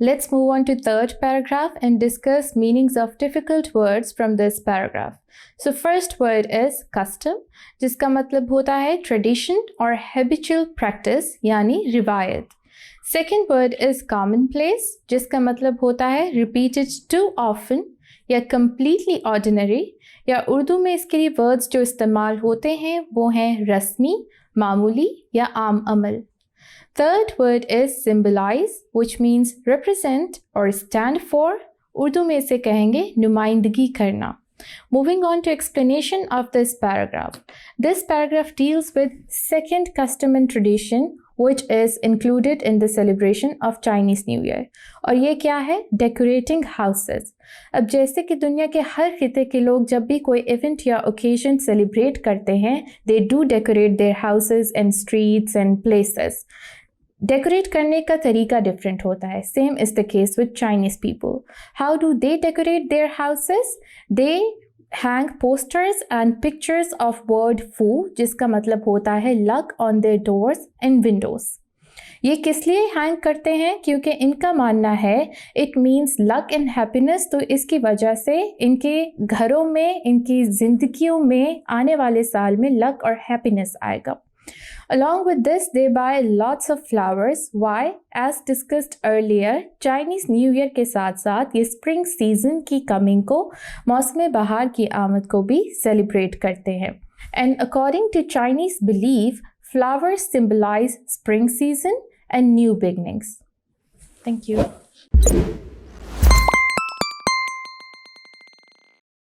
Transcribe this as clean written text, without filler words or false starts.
Let's move on to third paragraph and discuss meanings of difficult words from this paragraph. So first word is custom, जिसका मतलब होता है tradition और habitual practice यानी रिवायत. Second word is commonplace, जिसका मतलब होता है repeated too often या completely ordinary, या उर्दू में इसके लिए वर्ड्स जो इस्तेमाल होते हैं वो हैं रस्मी, मामूली या आम अमल. Third word is symbolize, which means represent or stand for. Urdu में इसे कहेंगे नुमाइंदगी करना. Moving on to explanation of this paragraph. This paragraph deals with second custom and tradition which is included in the celebration of Chinese New Year. और ये क्या है? Decorating houses. अब जैसे कि दुनिया के हर खिते के लोग जब भी कोई इवेंट या ओकेजन सेलिब्रेट करते हैं, they do decorate their houses and streets and places. Decorate करने का तरीका डिफरेंट होता है. Same is the case with Chinese people. How do they decorate their houses? They hang posters and pictures of word फू, जिसका मतलब होता है luck, on their doors and Windows. ये किस लिए हैंग करते हैं? क्योंकि इनका मानना है it means luck and happiness. तो इसकी वजह से इनके घरों में, इनकी जिंदगियों में आने वाले साल में लक और हैप्पीनेस आएगा. Along with this, they buy lots of flowers. Why? As discussed earlier, Chinese New Year के साथ साथ ये spring season की coming को, मौसम बहार की आमद को भी celebrate करते हैं. And according to Chinese belief, flowers symbolize spring season and new beginnings. Thank you.